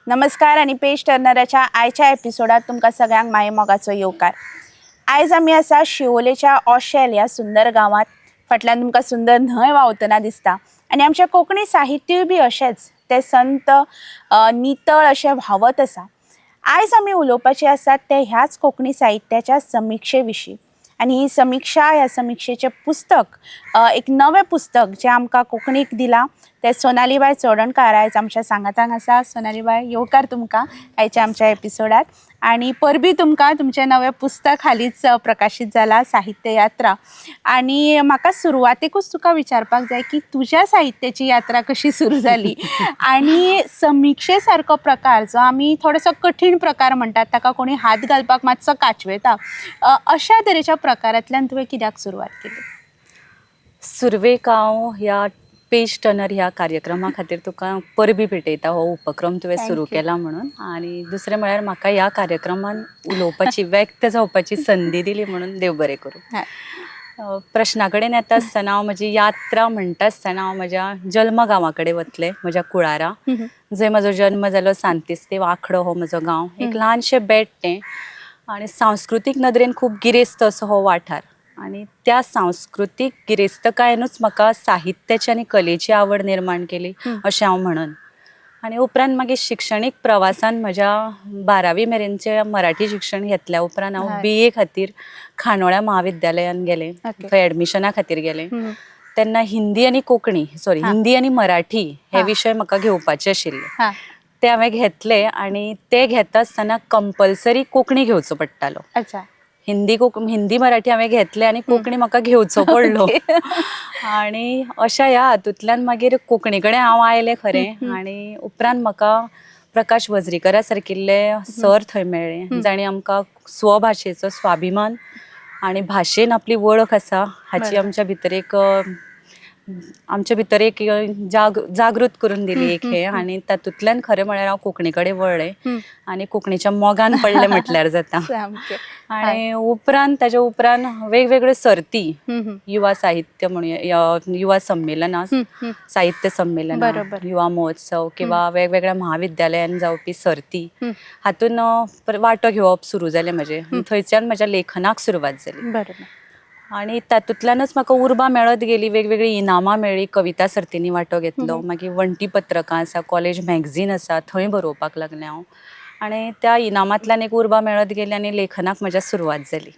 नमस्कार आणि पेज टर्नराच्या आयच्या एपिसोडात तुमकां सगळ्यांक माये मोगाचो येवकार। आयज आमी आसा शिवोलेच्या ऑशेल ह्या सुंदर गांवांत। फाटल्यान तुमकां सुंदर न्हंय व्हांवतना दिसता आनी आमचें कोंकणी साहित्यूय बी अशेंच ते संत नितळ अशें व्हांवत आसा। आयज आमी उलोवपाचे आसात ते ह्याच कोंकणी साहित्याच्या समिक्षे विशीं। आणि ही समीक्षा ह्या समीक्षेचे पुस्तक एक नवें पुस्तक जे आमकां कोंकणीक दिला ते सोनालीबाई चोडणकार आयज आमच्या सांगाताक आसा। सोनालीबाई येवकार तुमकां आयच्या आमच्या एपिसोडात। आणि परबी तुमकां तुमचें नवें पुस्तक हालींच प्रकाशीत जाला साहित्य यात्रा। आणि म्हाका सुरवातेकूच तुका विचारपाक जाय की तुज्या साहित्याची यात्रा कशी सुरू जाली आणि समीक्षे सारको प्रकार जो आमी थोडोसो कठीण प्रकार म्हणटात ताका कोणी हात घालपाक मातसो काचवेता अशा तरेच्या प्रकारांतल्यान तुवें कित्याक सुरवात केली? सुरवेक हांव ह्या पेज टर्नर ह्या कार्यक्रमा खातीर तुका परबी भेटयता हो उपक्रम तुवें सुरू केला म्हणून। आनी दुसरें म्हळ्यार म्हाका ह्या कार्यक्रमान उलोवपाची व्यक्त जावपाची संदी दिली म्हणून देव बरें करूं। प्रश्ना कडेन येता आसतना हांव म्हजी यात्रा म्हणटा आसतना हांव म्हज्या जल्म गांवा कडेन वतलें, म्हज्या कुळारा जंय म्हजो जल्म जालो। सांतिस्ते वांकडो हो म्हजो गांव, एक ल्हानशें बेट तें आनी सांस्कृतीक नदरेन खूब गिरेस्त असो हो वाठार। आणि त्या सांस्कृतीक गिरेस्तकायेनूच म्हाका साहित्याची आनी कलेची आवड निर्माण केली अशें हांव म्हणन। आनी उपरांत मागीर शिक्षणीक प्रवासान म्हज्या 12वी मेरेनचें मराठी शिक्षण घेतल्या उपरांत हांव BA खातीर खांडोळ्या महाविद्यालयान गेलें, थंय एडमिशना खातीर गेलें। तेन्ना हिंदी आनी मराठी हे विशय म्हाका घेवपाचे आशिल्ले, ते हांवें घेतले आनी ते घेता आसतना कंपल्सरी कोंकणी घेवचो पडटालो। हिंदी मराठी हांवें घेतले आनी कोंकणी म्हाका घेवचो पडलो। आनी अशा ह्या हातूंतल्यान मागीर कोंकणी कडेन हांव आयलें खरें। आनी उपरांत म्हाका प्रकाश वज्रीकरा सारकिल्ले सर थंय मेळ्ळे जाणी आमकां स्वभाशेचो स्वाभिमान आनी भाशेन आपली वळख आसा हाची आमच्या भितर एक जागृत करून दिली एक हे। आनी तातूंतल्यान खरें म्हळ्यार हांव कोंकणी कडेन वळ्ळें आनी कोंकणीच्या मोगान पडलें म्हटल्यार जाता। आनी उपरांत ताच्या उपरांत वेगवेगळ्यो सर्ती, युवा साहित्य म्हणूया, युवा संमेलनां, साहित्य संमेलनां, युवा महोत्सव किंवा वेगवेगळ्या महाविद्यालयान जावपी सर्ती हातून वांटो घेवप सुरू जालें म्हजें। थंयच्यान म्हज्या लेखनाक सुरवात जाली आनी तातूंतल्यानच म्हाका उर्बा मेळत गेली, वेगवेगळी इनामां मेळ्ळी। कविता सर्तींनी वांटो घेतलो, मागीर वण्टी पत्रकां आसा, कॉलेज मॅगझीन आसा, थंय बरोवपाक लागलें हांव। आनी त्या इनामांतल्यान एक उर्बा मेळत गेली आनी लेखनाक म्हज्या सुरवात जाली।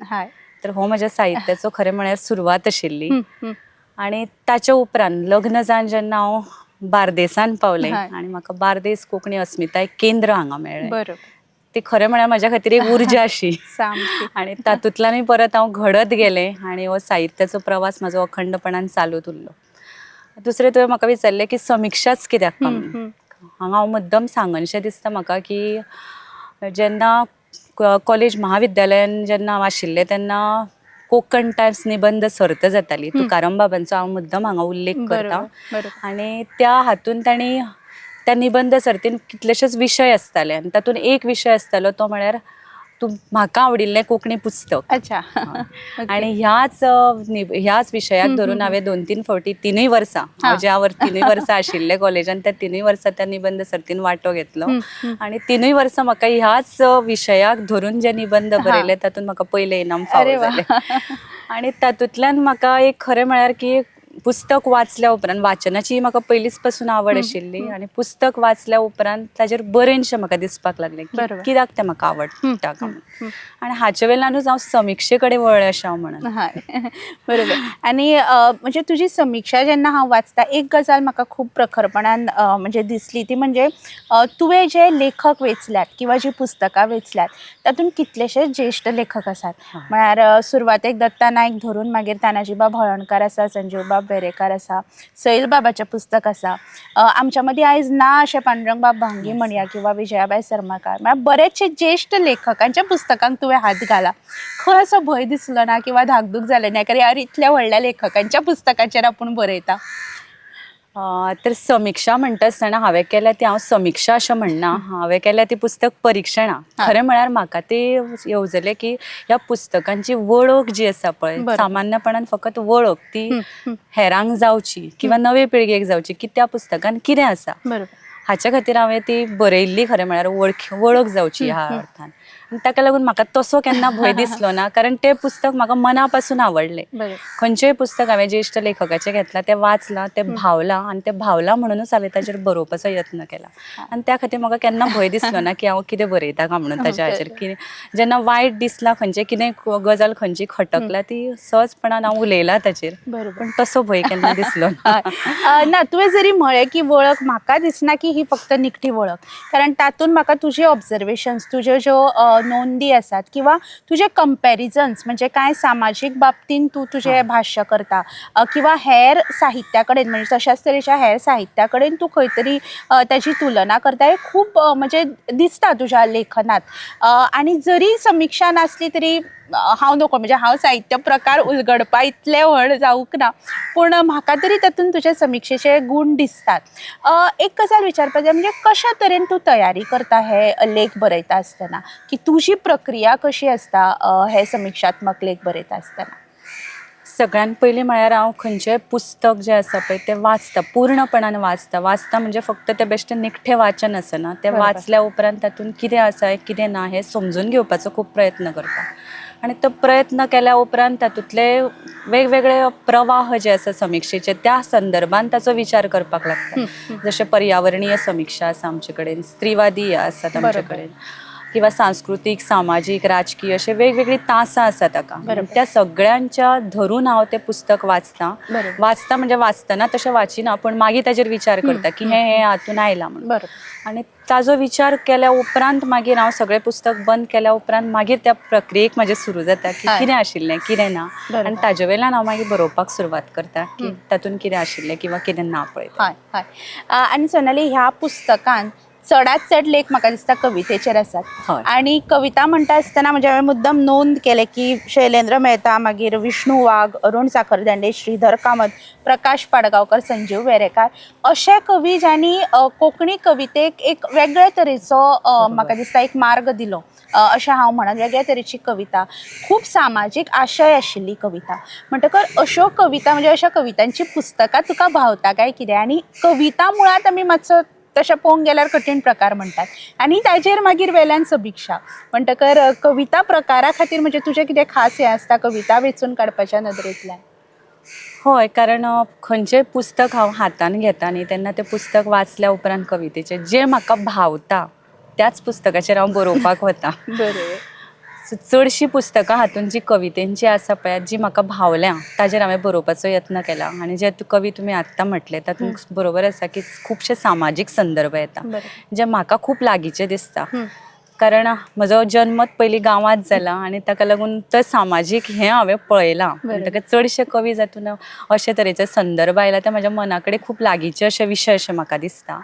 तर हो म्हज्या साहित्याचो खरें म्हळ्यार सुरवात आशिल्ली। आनी ताच्या उपरांत लग्न जावन जेन्ना हांव बार्देसान पावलें आनी म्हाका बार्देस कोंकणी अस्मिताय केंद्र हांगा मेळ्ळें, ती खरें म्हळ्यार म्हाज्या खातीर एक उर्जा अशी। आनी तातूंतल्यानूय परत हांव घडत गेलें आनी हो साहित्याचो प्रवास म्हाजो अखंडपणान चालूच उरलो। दुसरें तुवें म्हाका विचारलें की समिक्षाच कित्याक कमी, हांगा हांव मुद्दम सांगनशें दिसता म्हाका की जेन्ना कॉलेज महाविद्यालयान जेन्ना हांव आशिल्लें तेन्ना कोंकण टायम्स निबंध सर्त जाताली। तुकाराम बाबांचो हांव मुद्दम हांगा उल्लेख करतां। आनी त्या हातून तांणी त्या निबंध सर्तीन कितलेशेच विशय आसताले आनी तातूंत एक विशय आसतालो तो म्हळ्यार म्हाका आवडिल्लें कोंकणी पुस्तक। आनी ह्याच विशयाक धरून हांवें 2-3 फावटी 3 वर्सां हांव ज्या 3 वर्सां आशिल्लें कॉलेजान त्या 3 वर्सां त्या निबंध सर्तीन वांटो घेतलो। आनी 3 वर्सां म्हाका ह्याच विशयाक धरून जे निबंध बरयले तातूंत म्हाका पयलें इनाम फावो जालें। आनी तातूंतल्यान म्हाका एक खरें म्हळ्यार की पुस्तक वाचल्या उपरांत, वाचनाची म्हाका पयलींच पासून आवड आशिल्ली आनी पुस्तक वाचल्या उपरांत ताजेर बरेंशें म्हाका दिसपाक लागलें कित्याक तें म्हाका आवडटा काय। आनी हाचे वेल्यानूच हांव समिक्षे कडेन वळ्ळें अशें हांव म्हणन। बरोबर। आनी म्हणजे तुजी समिक्षा जेन्ना हांव वाचता एक गजाल म्हाका खूब प्रखरपणान म्हणजे दिसली, ती म्हणजे तुवें जे लेखक वेचल्यात किंवा जी पुस्तकां वेचल्यात तातूंत कितलेशेच ज्येश्ठ लेखक आसात। म्हळ्यार सुरवातेक दत्ता नायक धरून मागीर तानाजीबाब हळर्णकार आसा, संजीवबाब वेरेकार आसा, सैल बाबाचें पुस्तक आसा। आमच्या मदीं आयज ना अशें पांडुरंगबाब भांगी म्हणया किंवा विजयाबाई सरमाकार, म्हळ्यार बरेचशे ज्येश्ठ लेखकांच्या पुस्तकांक तुवें हात घाला। खंय असो भंय दिसलो ना किंवा धाकधूक जालें ना की यार इतल्या व्हडल्या लेखकांच्या पुस्तकाचेर आपूण बरयता? तर समिक्षा म्हणटा आसतना हांवें केल्या ती हांव समिक्षा अशें म्हणना, हांवें केल्या ती पुस्तक परिक्षणां। खरें म्हळ्यार म्हाका ते येवजलें की ह्या पुस्तकांची वळख जी आसा पळय, सामान्यपणान फकत वळख ती हेरांक जावची किंवा नवे पिळगेक जावची की त्या पुस्तकान कितें आसा, हाच्या खातीर हांवें ती बरयल्ली खरें म्हळ्यार वळख जावची ह्या अर्थान. आनी ताका लागून म्हाका तसो केन्ना भंय दिसलो ना, कारण तें पुस्तक म्हाका मना पासून आवडलें. खंयचेंय पुस्तक हांवें ज्येश्ठ लेखकाचें घेतलां तें वाचलां, तें भावलां, आनी तें भावलां म्हणूनच हांवें ताचेर बरोवपाचो यत्न केला. आनी त्या खातीर म्हाका केन्ना भंय दिसलो ना की हांव कितें बरयता काय म्हणून ताच्या हाचेर. कितें जेन्ना वायट दिसलां, खंयचें कितें गजाल खंयची खटकल्या ती सहजपणान हांव उलयलां ताचेर, पण तसो भंय केन्ना दिसलो ना. ना तुवें जरी म्हळें की वळख, म्हाका दिसना की ही फक्त निखटी वळख, कारण तातूंत म्हाका तुजे ऑब्जर्वेशन्स, तुज्यो ज्यो नोंदी आसात किंवा तुजे कंपॅरिजन्स, म्हणजे काय सामाजीक बाबतीन तूं तुजें भाश्य करता किंवा हेर साहित्या कडेन, म्हणजे तशाच तरेच्या हेर साहित्या कडेन तूं खंय तरी ताची तुलना करता, हें खूब म्हणजे दिसता तुज्या लेखनात. आनी जरी समिक्षा नासली तरी हांव नको, म्हणजे हांव साहित्य प्रकार उलगडपा इतलें व्हड जावूंक ना, पूण म्हाका तरी तातूंत तुजे समिक्षेचे गुण दिसतात. एक गजाल विचारपाक जाय, म्हणजे कशा तरेन तूं तयारी करता हे लेख बरयता आसतना, की तुजी प्रक्रिया कशी आसता हे समिक्षात्मक लेख बरयता आसतना? सगळ्यात पयलीं म्हळ्यार हांव खंयचेंय पुस्तक जें आसा पळय तें वाचता, पूर्णपणान वाचता म्हणजे फक्त तें बेश्टें निखटें वाचन आसना, तें वाचल्या उपरांत तातूंत कितें आसा कितें ना हें समजून घेवपाचो खूब प्रयत्न करता. आनी तो प्रयत्न केल्या उपरांत तातूंतले वेगवेगळे प्रवाह जे आसा समिक्षेचे त्या संदर्भान ताचो विचार करपाक लागता. जशें पर्यावरणीय समिक्षा आसा आमचे कडेन, स्त्रीवादी आसात आमचे कडेन, किंवा सांस्कृतीक, सामाजीक, राजकीय अशे वेगवेगळी तासां आसात ताका. त्या सगळ्यांच्या धरून हांव तें पुस्तक वाचतां म्हणजे वाचतना तशें वाचिना, पण मागीर ताचेर विचार करता की हें हातून आयलां म्हणून. आनी ताजो विचार केल्या उपरांत मागीर हांव सगळें पुस्तक बंद केल्या उपरांत मागीर त्या प्रक्रियेक म्हाजें सुरू जाता की कितें आशिल्लें कितें ना, आनी ताजे वयल्यान हांव मागीर बरोवपाक सुरवात करता की तातूंत कितें आशिल्लें किंवा कितें ना पळय. आनी सोनाली, ह्या पुस्तकान चडांत चड लेख म्हाका दिसता कवितेचेर आसात. आनी कविता म्हणटा आसतना म्हणजे हांवें मुद्दम नोंद केलें की शैलेंद्र मेहता, मागीर विष्णू वाघ, अरुण साखरदांडे, श्रीधर कामत, प्रकाश पाडगांवकर, संजीव वेरेकार अशे कवी ज्यांनी कोंकणी कवितेक एक वेगळे तरेचो म्हाका दिसता एक मार्ग दिलो अशें हांव म्हणन. वेगळ्या तरेची कविता, खूब सामाजीक आशय आशिल्ली कविता. म्हणटकर अश्यो कविता, म्हणजे अशा कवितांची पुस्तकां तुका भावता काय कितें? आनी कविता मुळात आमी मातसो तशें पळोवंक गेल्यार कठीण प्रकार म्हणटात, आनी ताजेर मागीर वेल्यान समिक्षा. म्हणटकर कविता प्रकारा खातीर म्हणजे तुजें कितें खास हें आसता कविता वेंचून काडपाच्या नदरेंतल्यान? हय, कारण खंयचेंय पुस्तक हांव हातान घेता न्ही तेन्ना तें पुस्तक वाचल्या उपरांत कवितेचें जें म्हाका भावता त्याच पुस्तकाचेर हांव बरोवपाक वता. चडशीं पुस्तकां हातून जी कवितेंची आसा पळय जी म्हाका भावल्या ताजेर हांवें बरोवपाचो यत्न केला. आनी जे कवी तुमी आत्तां म्हटले तातूंत बरोबर आसा की खुबशे सामाजीक संदर्भ येता जे म्हाका खूब लागींचे दिसता. कारण म्हजो जन्मच पयलीं गांवांत जाला आनी ताका लागून तो सामाजीक हें हांवें पळयलां. म्हणटकीर चडशे कवी जातून अशे तरेचे संदर्भ आयला ते म्हाज्या मना कडेन खूब लागींचे अशे विशय अशे म्हाका दिसता.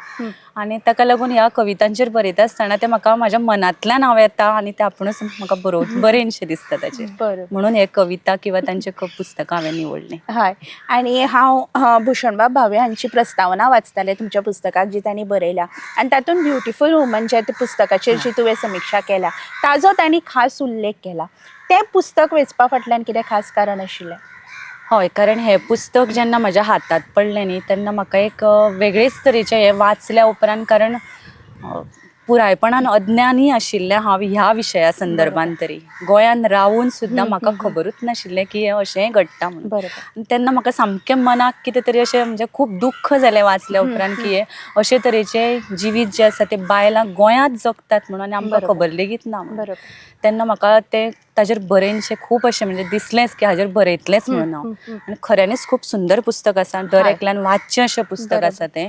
आनी ताका लागून ह्या कवितांचेर बरयता आसतना ते म्हाका म्हाज्या मनांतल्यान हांव येता आनी ते आपुणूच म्हाका बरेंशें दिसता ताचेर. म्हणून हे कविता किंवा तांचे पुस्तकां हांवें निवडलीं. हय, आनी हांव भुशणबाब भावे हांची प्रस्तावना वाचतालें तुमच्या पुस्तकाक जी तांणी बरयल्या, आनी तातूंत ब्युटिफूल वुमन जे पुस्तकाचेर जी तुवें समिक्षा केल्या ताजो तांणी खास उल्लेख केला. तें पुस्तक वेचपा फाटल्यान कितें खास कारण आशिल्लें? हय, कारण हें पुस्तक जेन्ना म्हज्या हातांत पडलें न्ही तेन्ना म्हाका एक वेगळेच तरेचें हें वाचल्या उपरांत, कारण पुरायपणान अज्ञानी आशिल्लें हांव ह्या विशया संदर्भान तरी. गोंयान रावून सुद्दां म्हाका खबरूच नाशिल्लें की हें अशेंय घडटा म्हणून. तेन्ना म्हाका सामकें मनाक कितें तरी अशें म्हणजे खूब दुख्ख जालें वाचल्या उपरांत की हे अशे तरेचे जिवीत जे आसा ते बायलां गोंयांत जगतात म्हणून आनी आमकां खबर लेगीत ना म्हणून. तेन्ना म्हाका तें ताजेर बरेंशें खूब अशें म्हणजे दिसलेंच की हाजेर बरयतलेंच म्हणून हांव. आनी खऱ्यांनीच खूब सुंदर पुस्तक आसा, दर एकल्यान वाचचें अशें पुस्तक आसा तें.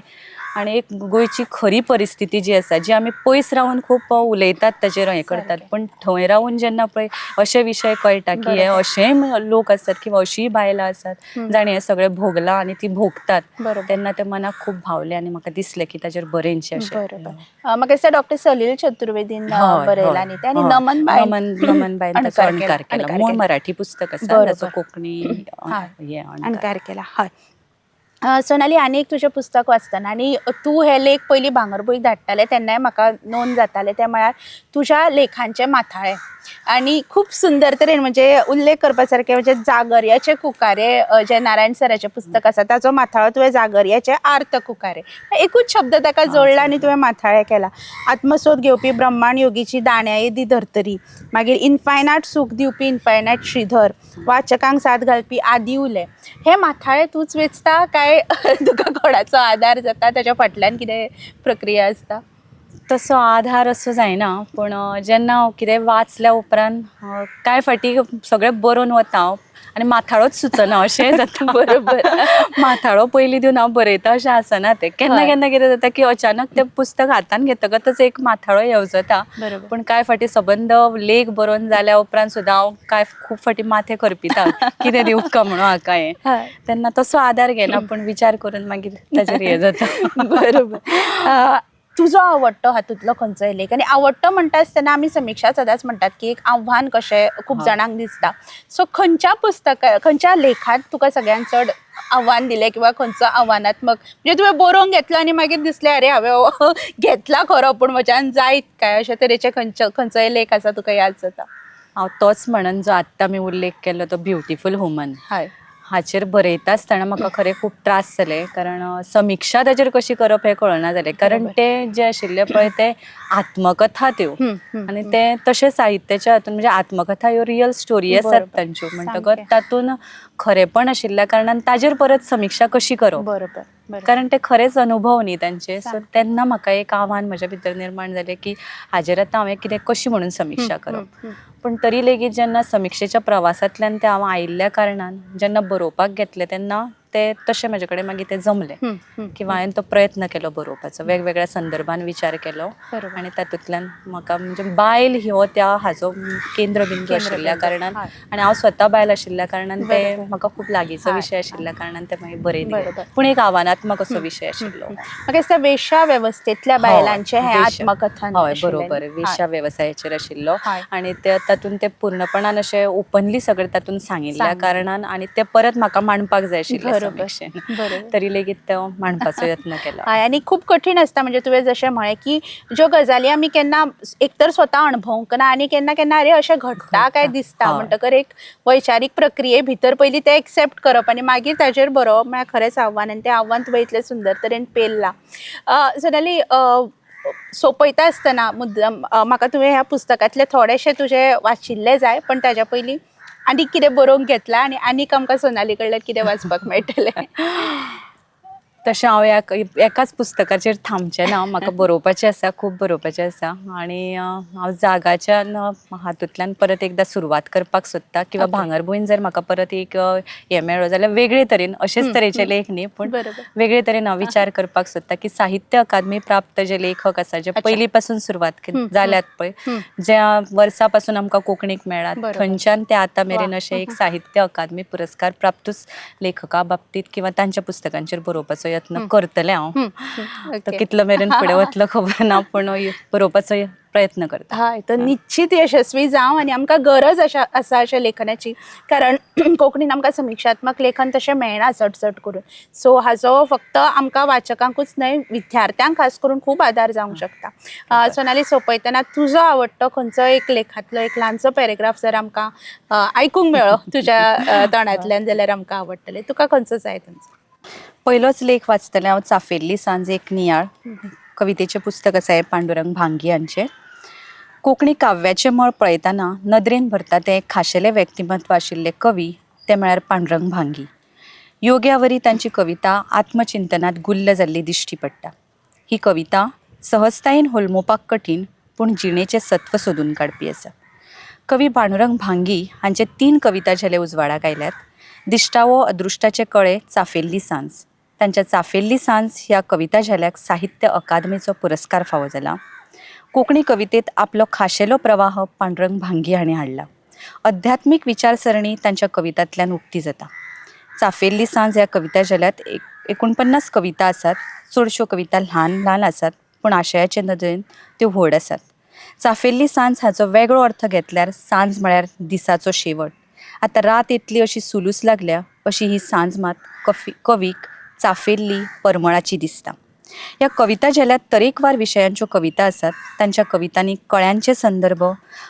आनी एक गोंयची खरी परिस्थिती जी आसा जी आमी पयस रावन खूब उलयतात ताचेर हें करतात, पण थंय रावन जेन्ना पळय अशे विशय कळटा की हे अशेय लोक आसात किंवा अशीय बायलां आसात जाणी हें सगळें भोगलां आनी ती भोगतात, तेन्ना तें मनाक खूब भावलें आनी म्हाका दिसलें की ताचेर बरेंशें अशें. म्हाका दिसता डॉक्टर सलील चतुर्वेदीन बरयलां न्ही तें, आनी नमनबायन ताचो अणकार केला. मूळ मराठी पुस्तक आसा, ताचो कोंकणी अणकार केला. हय, सोनाली, आनी एक तुजें पुस्तक वाचतना आनी तूं हे लेख पयलीं भांगरभूंयक धाडटालें तेन्नाय म्हाका नोंद जातालें तें म्हळ्यार तुज्या लेखांचे माथाळे. आनी खूब सुंदर तरेन म्हणजे उल्लेख करपा सारकें म्हणजे जागर्याचे कुकारे जे नारायण सराचें पुस्तक आसा ताचो माथाळो तुवें जागर्याचे आर्त कुकारे, एकूच शब्द ताका जोडला आनी तुवें माथाळे केला. आत्मसोध घेवपी ब्रह्मांड योगीची दाण्या येदी धर्तरी, मागीर इन्फायनायट सूख दिवपी इन्फायनायट श्रीधर, वाचकांक साथ घालपी आदी उले. हे माथाळे तूंच वेचता काय तुका कोणाचो आदार जाता, ताच्या फाटल्यान कितें प्रक्रिया आसता? तसो आधार असो जायना, पूण जेन्ना हांव कितें वाचल्या उपरांत कांय फाटी सगळें बरोवन वता हांव आनी माथाळोच सुचना अशेंय जाता. बरोबर. माथाळो पयलीं दिवन हांव बरयता अशें आसना तें. केन्ना केन्ना कितें जाता की अचानक तें पुस्तक हातान घेतकच एक माथाळो येवजता. बरोबर. पूण कांय फाटी सबंद लेख बरोवन जाल्या उपरांत सुद्दां हांव खूब फाटी माथे करपिता कितें दिवं काय म्हणून हाका हें. तेन्ना तसो आदार घेना, पूण विचार करून मागीर ताचेर हें जाता. बरोबर. तुजो आवडटो हातूंतलो खंयचोय लेख? आनी आवडटो म्हणटा आसतना आमी समिक्षा सदांच म्हणटात की एक आव्हान कशें खूब जाणांक दिसता. सो खंयच्या लेखांत तुका सगळ्यांत चड आव्हान दिलें किंवा खंयचो आव्हानात्मक म्हणजे तुवें बरोवंक घेतलो आनी मागीर दिसलें अरे हांवें घेतला खरो पूण म्हज्यान जायत काय, अशे तरेचे खंयचोय लेख आसा तुका याद जाता? हांव तोच म्हणन जो आत्तां मी उल्लेख केलो तो ब्युटिफूल वुमन. हय. हाचेर बरयता आसतना म्हाका खरें खूब त्रास जाले, कारण समिक्षा ताचेर कशी करप हें कळना जालें. कारण ते जे आशिल्ले पळय ते आत्मकथा त्यो, आनी ते तशे साहित्याच्या हातून म्हणजे आत्मकथा ह्यो रियल स्टोरी आसात तांच्यो, म्हणटकच तातून खरेपण आशिल्ल्या कारणान ताचेर परत समिक्षा कशी करप. बरोबर. कारण ते खरेच अनुभव न्ही तांचे. सो तेन्ना म्हाका एक आव्हान म्हज्या भितर निर्माण जालें की हाजेर आतां हांवें कितें कशी म्हणून समिक्षा करप. पण तरी लेगीत जेन्ना समिक्षेच्या प्रवासांतल्यान ते हांव आयिल्ल्या कारणान जेन्ना बरोवपाक घेतलें तेन्ना ते तशें म्हाजे कडेन मागीर तें जमलें, किंवा हांवें तो प्रयत्न केलो बरोवपाचो, वेगवेगळ्या संदर्भान विचार केलो आनी तातूंतल्यान म्हाका म्हणजे बायल हो त्या हाजो केंद्रबिंदू आशिल्ल्या कारणान आनी हांव स्वता बायल आशिल्ल्या कारणान ते म्हाका खूब लागींचो विशय आशिल्ल्या कारणान ते मागीर बरयलें. पूण एक आव्हानात्मक असो विशय आशिल्लो. म्हाका दिसता वेश्या वेवस्थेंतल्या बायलांचे हे आत्मकथन. हय, बरोबर. वेश्या वेवसायाचेर आशिल्लो आनी तातूंत ते पूर्णपणान अशें ओपनली सगळें तातूंत सांगिल्ल्या कारणान आनी ते परत म्हाका मांडपाक जाय आशिल्लें समिक्षेन. तरी लेगीत तो मांडपाचो यत्न केलो. आनी खूब कठीण आसता म्हणजे तुवें जशें म्हळें की ज्यो गजाली आमी केन्ना एकतर स्वता अणभवंक ना आनी केन्ना केन्ना अरे अशें घडटा काय दिसता, म्हणटकर एक वैचारीक प्रक्रिये भितर पयलीं ते एक्सेप्ट करप आनी मागीर ताचेर बरोवप म्हळ्यार खरेंच आव्हान. आनी तें आव्हान तुवें इतलें सुंदर तरेन पेललां. सोनाली, सोंपयता आसतना मुद्दम म्हाका तुवें ह्या पुस्तकांतले थोडेशे तुजे वाचिल्ले जाय, पण ताच्या पयलीं आनीक कितें बरोवंक घेतलां आनी आनीक आमकां सोनाली कडल्यान कितें वाचपाक मेळटलें? तशें हांव एकाच पुस्तकाचेर थांबचें ना, म्हाका बरोवपाचें आसा, खूब बरोवपाचें आसा. आनी हांव जागाच्यान हातूंतल्यान परत एकदां सुरवात करपाक सोदतां, किंवा भांगरभूंयन जर म्हाका परत एक हें मेळ्ळो जाल्यार वेगळे तरेन, अशेच तरेचे लेख न्ही पूण वेगळे तरेन हांव विचार करपाक सोदतां की साहित्य अकादमी प्राप्त जे लेखक आसा, जे पयलीं पासून सुरवात जाल्यात पळय, ज्या वर्सा पासून आमकां कोंकणीक मेळ्ळात, थंयच्यान ते आतां मेरेन अशें एक साहित्य अकादमी पुरस्कार प्राप्तूच लेखका बाबतींत किंवा तांच्या पुस्तकांचेर बरोवपाचो यत्न करतलें हांव. तो कितलो मेरेन फुडें वतलो खबर ना, पूण बरोवपाचो प्रयत्न करता. हय, तो निश्चित यशस्वी जावं आनी आमकां गरज आसा अशा लेखनाची, कारण कोंकणीन आमकां समिक्षात्मक लेखन तशें मेळना चड करून. सो हाजो फक्त आमकां वाचकांकूच न्हय, विद्यार्थ्यांक खास करून खूब आदार जावंक शकता. सोनाली, सोंपयतना तुजो आवडटो खंयचो एक लेखांतलो एक ल्हानसो पॅरेग्राफ जर आमकां आयकूंक मेळ्ळो तुज्या तोंडांतल्यान जाल्यार आमकां आवडटलें. तुका खंयचो जाय तांचो? पयलोच लेख वाचतलें हांव, चाफेल्ली सांज एक नियाळ. कवितेचें पुस्तक आसा हें, पांडुरंग भांगी हांचें. कोंकणी काव्याचें मळ पळयतना नदरेन भरता तें एक खाशेलें व्यक्तिमत्व आशिल्लें कवी, तें म्हळ्यार पांडुरंग भांगी. योग्यावरी तांची कविता आत्मचिंतनांत गुल्ल जाल्ली दिश्टी पडटा. ही कविता सहजतायेन होलमोवपाक कठीण, पूण जिणेचें सत्व सोदून काडपी आसा. कवी पांडुरंग भांगी हांचे 3 कविता झेले उजवाडाक आयल्यात. दिश्टावो अदृश्टाचे कळे, चाफेल्ली सांज. तांच्या चाफेल्ली सांज ह्या कविता झेल्याक साहित्य अकादमीचो पुरस्कार फावो जाला. कोंकणी कवितेत आपलो खाशेलो प्रवाह पांडुरंग भांगी हांणी हाडला. अध्यात्मीक विचारसरणी तांच्या कवितांतल्यान उक्ती जाता. चाफेल्ली सांज ह्या कविता झेल्यात 49 कविता आसात. चडश्यो कविता ल्हान ल्हान आसात, पूण आशयाचे नदरेन त्यो व्हड आसात. चाफेल्ली सांज हाचो वेगळो अर्थ घेतल्यार सांज म्हळ्यार दिसाचो शेवट. आतां रात येतली अशी सुलूस लागल्या, अशी ही सांज मात कवीक चाफेल्ली परमळाची दिसता. ह्या कविता जेल्यात तरेकवार विशयांच्यो कविता आसात. तांच्या कवितांनी कळ्यांचे संदर्भ,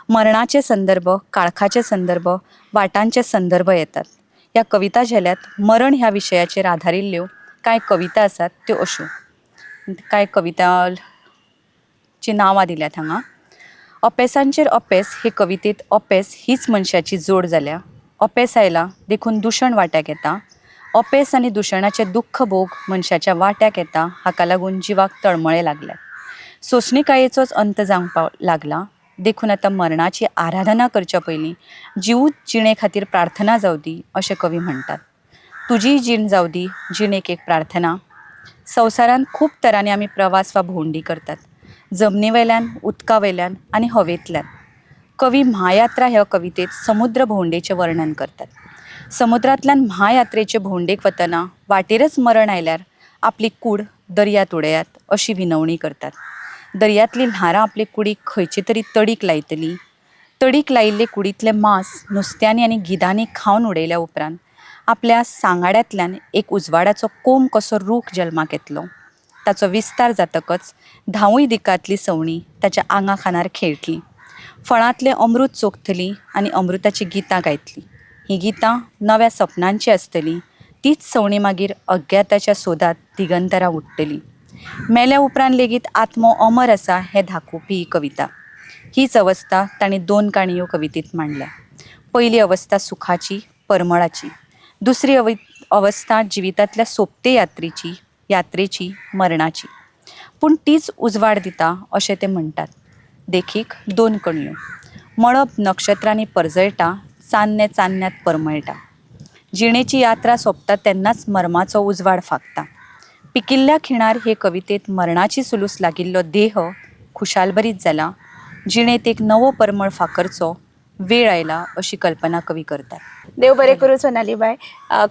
मरणाचे संदर्भ, काळखाचे संदर्भ, वाटांचे संदर्भ येतात. ह्या कविता जेल्यात मरण ह्या विशयाचेर आधारिल्ल्यो कांय कविता आसात त्यो अश्यो. कांय कविताची नांवां दिल्यात हांगा. अपेसांचेर अपेस हे कवितेत अपेस हीच मनशाची जोड जाल्या. अपेस आयला देखून दूषण वाट्याक येता. अपेस आनी दुशणाचे दुख्ख भोग मनशाच्या वाट्याक येता. हाका लागून जिवाक तळमळे लागल्यात. सोंसणीकायेचोच अंत जावंक लागला देखून आतां मरणाची आराधना करच्या पयलीं जिवूच जिणे खातीर प्रार्थना जावं दी अशें कवी म्हणटात. तुजी जीण जावं दी जिणेक एक प्रार्थना. संवसारांत खूब तरांनी आमी प्रवास वा भोंवडी करतात. जमनी वयल्यान, उदका वयल्यान आनी हवेंतल्यान. कवी म्हायात्रा ह्या कवितेत समुद्र भोंवडेचें वर्णन करतात. समुद्रांतल्यान म्हायात्रेचे भोंवडेक वतना वाटेरच मरण आयल्यार आपली कूड दर्यांत उडयात अशी विनवणी करतात. दर्यांतली ल्हारां आपले कुडीक खंयचे तरी तडीक लायतली. तडीक लायिल्ले कुडींतलें मांस नुस्त्यांनी आनी गिदांनी खावन उडयल्या उपरांत आपल्या सांगाड्यांतल्यान एक उजवाडाचो कोंब कसो रूख जल्माक येतलो. ताचो विस्तार जातकच धावूय दिकांतली सवणी ताच्या आंगा खांदार खेळटली. फळांतलें अमृत चोखतली आनी अमृताची गितां गायतली. ही गितां नव्या सपनांची आसतली. तीच सवणी मागीर अज्ञाताच्या सोदात दिगंतरा उडटली. मेल्या उपरांत लेगीत आत्मो अमर आसा हें दाखोवपी ही कविता. हीच अवस्था तांणी 2 काणयो कवितेंत मांडल्या. पयली अवस्था सुखाची, परमळाची. दुसरी अवस्था जिवितांतल्या सोंपते यात्रेची, मरणाची. पूण तीच उजवाड दिता अशें ते म्हणटात. देखीक 2 कणयो. मळब नक्षत्रांनी परजळटा, चान्ने चान्न्यांत परमळटा. जिणेची यात्रा सोंपता तेन्नाच मर्माचो उजवाड फाकता. पिकिल्ल्या खिणार हे कवितेत मरणाची सुलूस लागिल्लो देह खुशालभरीत जाला. जिणेत एक नवो परमळ फाकरचो वेळ आयला अशी कल्पना कवी करतात. देव बरे करू सोनालीबाई.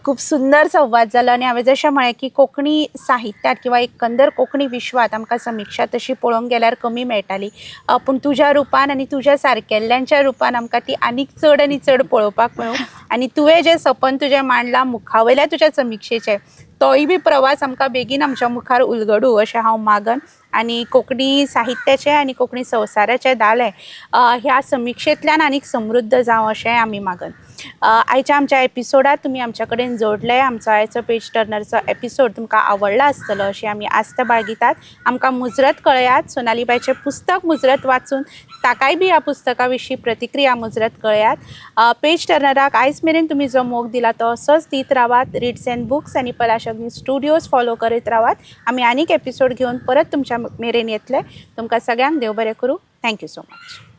खूप सुंदर संवाद जालो आनी हांवें जशें म्हळें की कोंकणी साहित्यात किंवा एकंदर कोंकणी विश्वात आमकां समिक्षा तशी पळोवंक गेल्यार कमी मेळटाली. पूण तुज्या रुपान आनी तुज्या सारकेल्ल्यांच्या रुपान आमकां ती आनीक चड आनी चड पळोवपाक मेळूं. आनी तुवें जें सपन तुजें मांडलां मुखावयल्या तुज्या समिक्षेचें, तोय बी प्रवास आमकां बेगीन आमच्या मुखार उलगडूं अशें हांव मागन. आनी कोंकणी साहित्याचें आनी कोंकणी संवसाराचें दालें ह्या समिक्षेंतल्यान आनीक समृद्ध जावं अशें आमी मागन. आयच्या आमच्या एपिसोडात तुमी आमच्या कडेन जोडले. आमचो आयचो पेज टर्नरचो एपिसोड तुमकां आवडला आसतलो अशी आमी आस्त बाळगितात. आमकां मुजरत कळयात. सोनालीबाईचें पुस्तक मुजरत वाचून ताकाय बी ह्या पुस्तका विशीं प्रतिक्रिया मुजरत कळयात. पेज टर्नराक आयज मेरेन तुमी जो मोग दिला तो असोच दीत रावात. रिड्स एंड बुक्स आनी पलाश अग्नी स्टुडियोज फॉलो करीत रावात. आमी आनीक एपिसोड घेवन परत तुमच्या मेरेन येतले. तुमकां सगळ्यांक देव बरें करूं. Thank you so much.